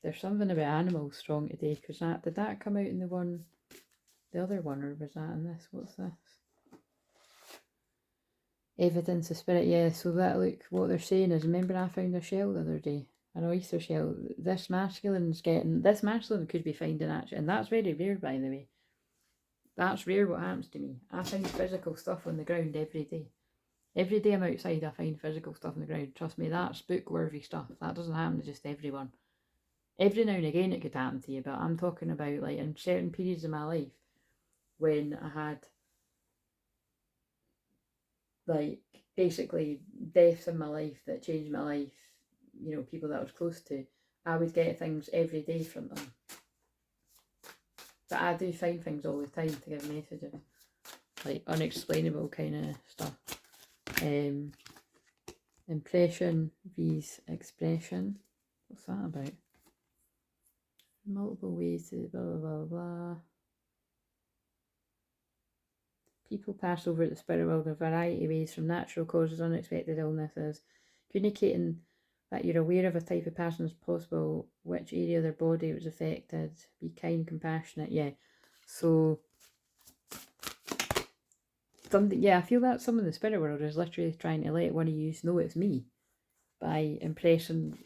There's something about animals strong today, because did that come out in the other one, or was that in this? What's this? Evidence of spirit, yeah. So that, look, what they're saying is, remember I found a shell the other day, an oyster shell. This masculine could be finding actually, and that's very rare, by the way. That's rare what happens to me. I find physical stuff on the ground every day. Every day I'm outside, I find physical stuff on the ground. Trust me, that's book-worthy stuff. That doesn't happen to just everyone. Every now and again it could happen to you, but I'm talking about like in certain periods of my life when I had like basically deaths in my life that changed my life, you know, people that I was close to, I would get things every day from them. But I do find things all the time to give messages, like unexplainable kind of stuff. Impression vs expression. What's that about? Multiple ways to blah blah blah blah. People pass over at the spirit world in a variety of ways, from natural causes, unexpected illnesses, communicating that you're aware of a type of passing as possible, which area of their body was affected, be kind, compassionate, yeah. So something, yeah, I feel that some of the spirit world is literally trying to let one of you know it's me by impressing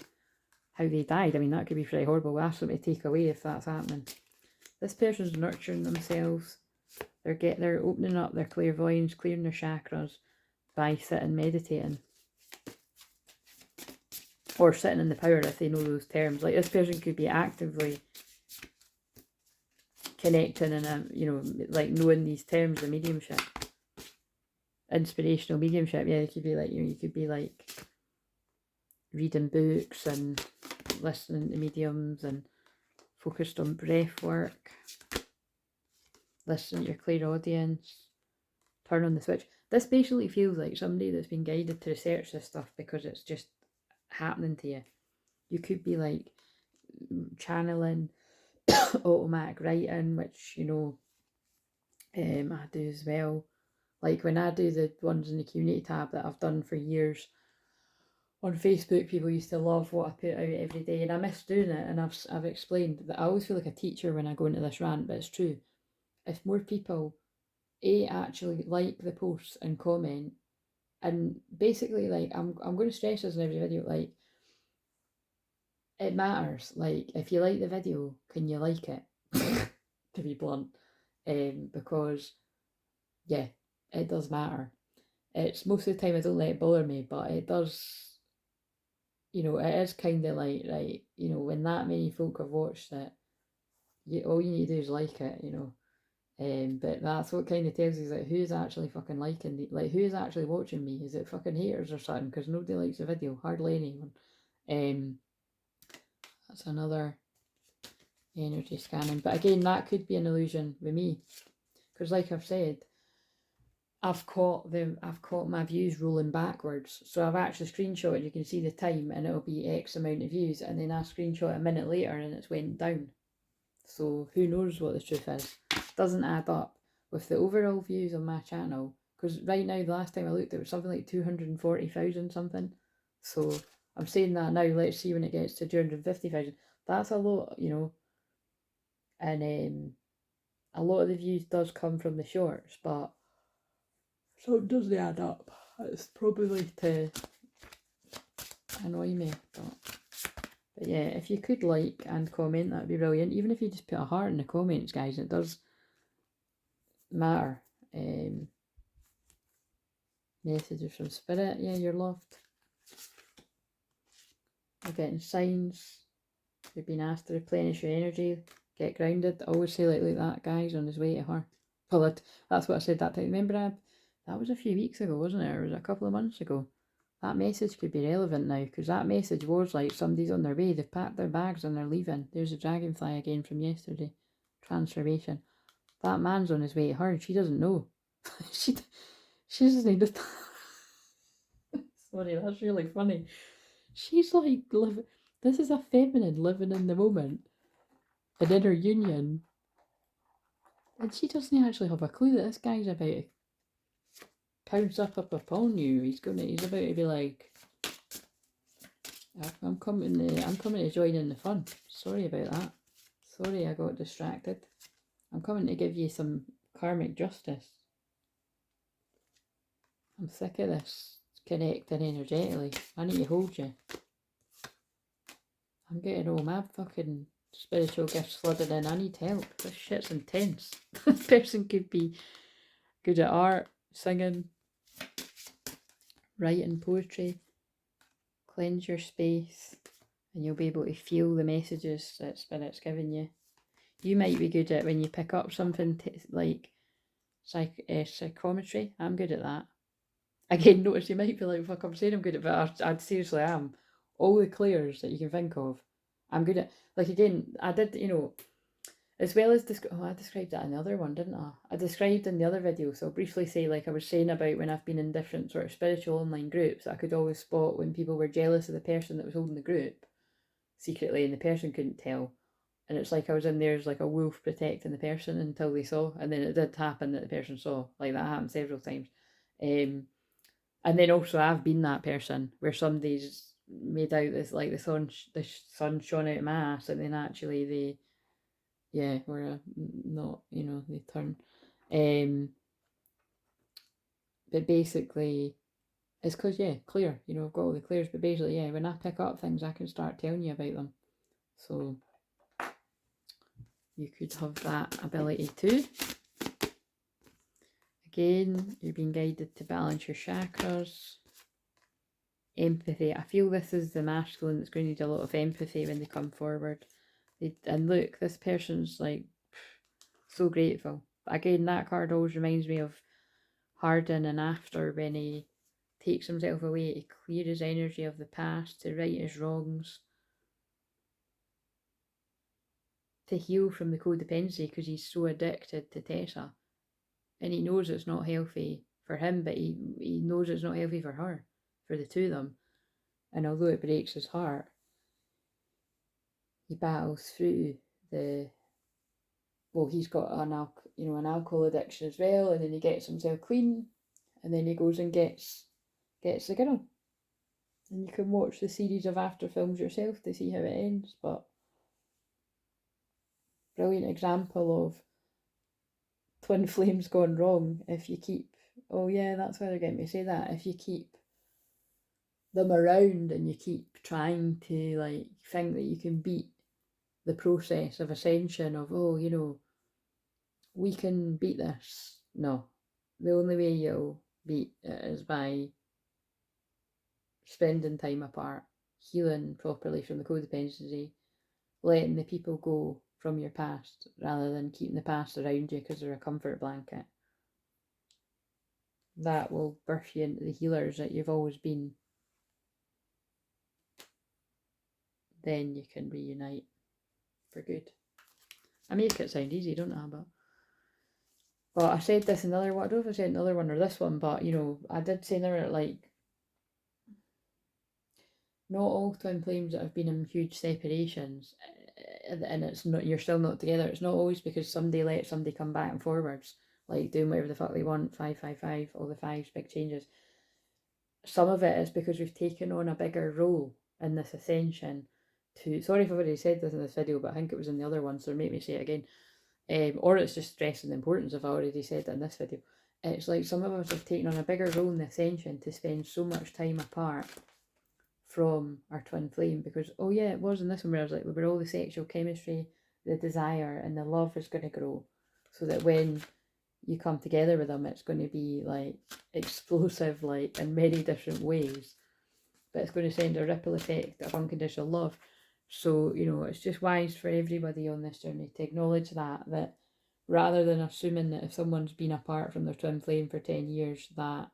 how they died. I mean, that could be pretty horrible. We'll ask them to take away if that's happening. This person's nurturing themselves. They're opening up their clairvoyance, clearing their chakras by sitting meditating. Or sitting in the power, if they know those terms. Like, this person could be actively connecting and, you know, like knowing these terms of mediumship. Inspirational mediumship, yeah, it could be like, you know, you could be like reading books and listening to mediums and focused on breath work, listening to your clairaudience, turn on the switch. This basically feels like somebody that's been guided to research this stuff because it's just happening to you. You could be like channeling, automatic writing, which, you know, I do as well. Like when I do the ones in the community tab that I've done for years on Facebook, people used to love what I put out every day, and I miss doing it. And I've explained that I always feel like a teacher when I go into this rant, but it's true. If more people actually like the posts and comment, and basically, like, I'm going to stress this in every video, like, it matters. Like, if you like the video, can you like it? To be blunt, because yeah, it does matter. It's most of the time I don't let it bother me, but it does. You know, it is kind of like, right, you know, when that many folk have watched it, all you need to do is like it, you know. But that's what kind of tells you, like, who's actually fucking liking the, like, who's actually watching me? Is it fucking haters or something? Because nobody likes the video, hardly anyone. That's another energy scanning, but again, that could be an illusion with me, because like I've said, I've caught my views rolling backwards. So I've actually screenshotted, you can see the time, and it'll be X amount of views, and then I screenshot a minute later and it's went down. So who knows what the truth is? Doesn't add up with the overall views on my channel, because right now, the last time I looked, it was something like 240,000 something. So I'm saying that now, let's see when it gets to 250,000. That's a lot, you know. And a lot of the views does come from the shorts, but so it doesn't add up. It's probably to annoy me, but yeah, if you could like and comment, that'd be brilliant. Even if you just put a heart in the comments, guys, it does matter. Messages from spirit, yeah, you're loved. You're getting signs. You've been asked to replenish your energy, get grounded. I always say like that, guys, on his way to her. Well, that's what I said that time. Remember, that was a few weeks ago, wasn't it? Or was it a couple of months ago? That message could be relevant now, because that message was like, somebody's on their way, they've packed their bags and they're leaving. There's a dragonfly again from yesterday. Transformation. That man's on his way to her and she doesn't know. she doesn't even... Sorry, that's really funny. She's like, this is a feminine living in the moment and in her union. And she doesn't actually have a clue that this guy's about to pounce up upon you. He's about to be like, I'm coming to join in the fun. Sorry about that. Sorry I got distracted. I'm coming to give you some karmic justice. I'm sick of this connecting energetically. I need to hold you. I'm getting all my fucking spiritual gifts flooded in. I need help. This shit's intense. This person could be good at art, singing, writing poetry. Cleanse your space and you'll be able to feel the messages that Spirit's giving you. You might be good at when you pick up something like psychometry. I'm good at that. Again, notice you might be like, fuck, I'm saying I'm good at it, but I seriously am. All the clairs that you can think of, I'm good at. Like, again, I did, you know, as well as, I described that in the other one, didn't I? I described in the other video, so I'll briefly say, like I was saying about when I've been in different sort of spiritual online groups, I could always spot when people were jealous of the person that was holding the group secretly, and the person couldn't tell. And it's like I was in there as like a wolf protecting the person until they saw, and then it did happen that the person saw. Like, that happened several times. And then also I've been that person where somebody's made out this, like, the sun shone out of my ass, and then actually they, yeah, were not, you know, they turn. But basically, it's because, yeah, clear, you know, I've got all the clears, but basically, yeah, when I pick up things, I can start telling you about them. So you could have that ability too. Again, you're being guided to balance your chakras. Empathy. I feel this is the masculine that's going to need a lot of empathy when they come forward. And look, this person's like so grateful. But again, that card always reminds me of Hardin and after, when he takes himself away to clear his energy of the past, to right his wrongs, to heal from the codependency, because he's so addicted to Tessa. And he knows it's not healthy for him, but he knows it's not healthy for her, for the two of them. And although it breaks his heart, he battles through the, well, he's got an alcohol addiction as well, and then he gets himself clean, and then he goes and gets the girl. And you can watch the series of after films yourself to see how it ends, but brilliant example of twin flames gone wrong if you keep, oh yeah, that's why they're getting me to say that, if you keep them around and you keep trying to like think that you can beat the process of ascension of, oh, you know, we can beat this. No, the only way you'll beat it is by spending time apart, healing properly from the codependency, letting the people go from your past rather than keeping the past around you because they're a comfort blanket. That will birth you into the healers that you've always been. Then you can reunite for good. I make it sound easy, don't I? But I said this in another one. I don't know if I said another one or this one, but you know, I did say another, like, not all twin flames that have been in huge separations, and it's not, you're still not together. It's not always because somebody let somebody come back and forwards, like doing whatever the fuck they want, 555, all the fives, big changes. Some of it is because we've taken on a bigger role in this ascension. To, sorry if I've already said this in this video, but I think it was in the other one, so make me say it again. Or it's just stressing the importance of, I already said it in this video. It's like some of us have taken on a bigger role in the ascension to spend so much time apart from our twin flame, because, oh yeah, it was in this one where I was like, where all the sexual chemistry, the desire and the love is going to grow, so that when you come together with them, it's going to be like explosive, like in many different ways, but it's going to send a ripple effect of unconditional love. So, you know, it's just wise for everybody on this journey to acknowledge that rather than assuming that if someone's been apart from their twin flame for 10 years, that,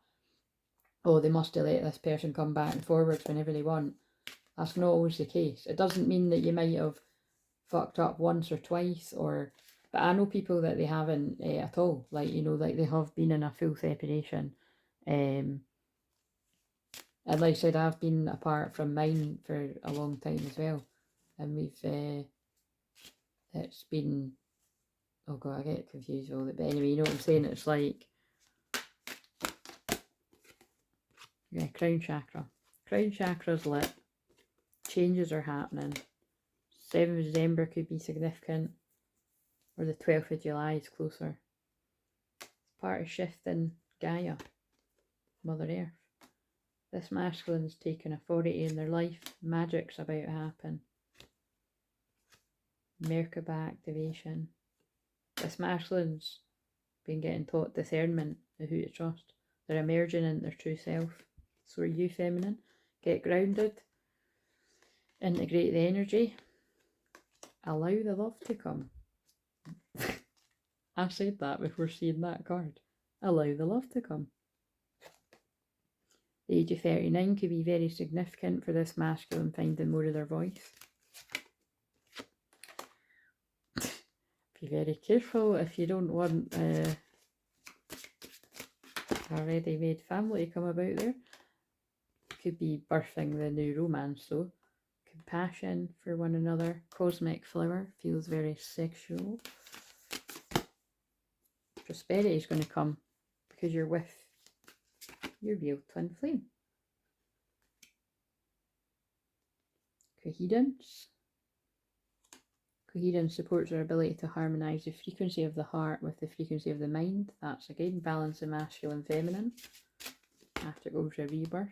oh, they must have let this person come back and forwards whenever they want. That's not always the case. It doesn't mean that you might have fucked up once or twice, or, but I know people that they haven't at all. Like, you know, like they have been in a full separation. And like I said, I've been apart from mine for a long time as well. And we've, it's been, oh god, I get confused with all that. But anyway, you know what I'm saying? It's like, yeah, crown chakra. Crown chakra's lit. Changes are happening. 7th of December could be significant, or the 12th of July is closer. It's part of shifting Gaia, Mother Earth. This masculine's taken authority in their life. Magic's about to happen. Merkaba activation. This masculine's been getting taught discernment of who to trust. They're emerging into their true self. So are you, feminine. Get grounded. Integrate the energy. Allow the love to come. I said that before seeing that card. Allow the love to come. The age of 39 could be very significant for this masculine finding more of their voice. Be very careful if you don't want a ready-made family to come about there. Could be birthing the new romance though. Compassion for one another. Cosmic flower feels very sexual. Prosperity is going to come because you're with your real twin flame. Coherence. Coherence supports our ability to harmonise the frequency of the heart with the frequency of the mind. That's again balance of masculine and feminine. After it goes to rebirth.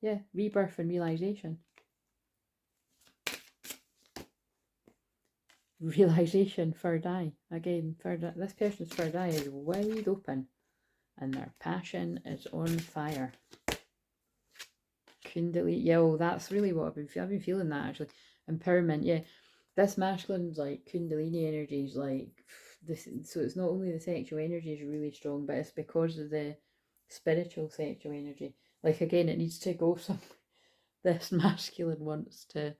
Yeah, rebirth and realisation. Realisation, third eye. Again, this person's third eye is wide open and their passion is on fire. Kundalini, yeah, well, that's really what I've been feeling that actually. Empowerment, yeah. This masculine's like Kundalini energy is like this, so it's not only the sexual energy is really strong, but it's because of the spiritual sexual energy. Like again, it needs to go somewhere. This masculine wants to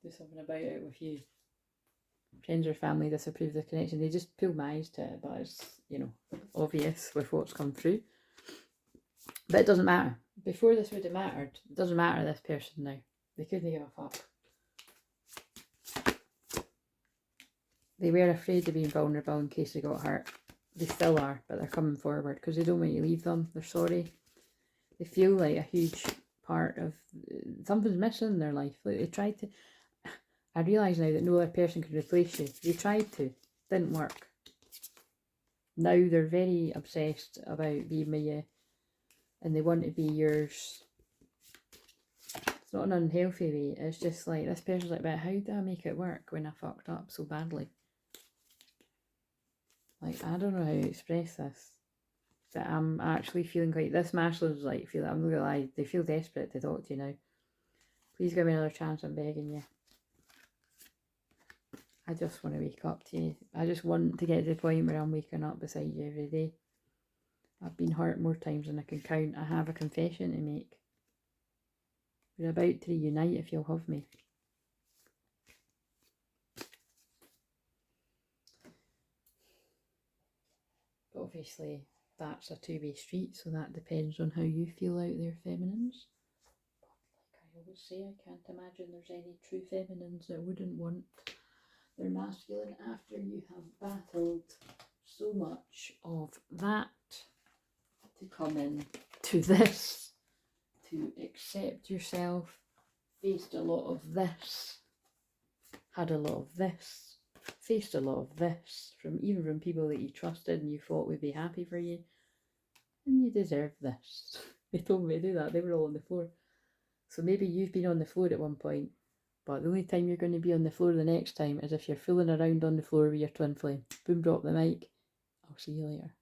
do something about it with you. Friends or family disapprove of the connection. They just pull my eyes to it, but it's, you know, obvious with what's come through. But it doesn't matter. Before this would have mattered. It doesn't matter to this person now. They couldn't give a fuck. They were afraid of being vulnerable in case they got hurt. They still are, but they're coming forward because they don't want you to leave them. They're sorry. They feel like a huge part of, something's missing in their life. Like they tried to, I realise now that no other person could replace you. They tried to, didn't work. Now they're very obsessed about being with you and they want to be yours. It's not an unhealthy way, it's just like, this person's like, but how do I make it work when I fucked up so badly? Like, I don't know how to express this, but I'm actually feeling quite, this masculine's like, I'm not gonna lie, they feel desperate to talk to you now. Please give me another chance, I'm begging you. I just want to wake up to you. I just want to get to the point where I'm waking up beside you every day. I've been hurt more times than I can count. I have a confession to make. We're about to reunite if you'll have me. But obviously, that's a two-way street, so that depends on how you feel out there, feminines. But like I always say, I can't imagine there's any true feminines that wouldn't want their masculine after you have battled so much of that to come in to this, to accept yourself, faced a lot of this, had a lot of this, faced a lot of this, even from people that you trusted and you thought would be happy for you, and you deserve this. They told me to do that, they were all on the floor. So maybe you've been on the floor at one point, but the only time you're going to be on the floor the next time is if you're fooling around on the floor with your twin flame. Boom, drop the mic. I'll see you later.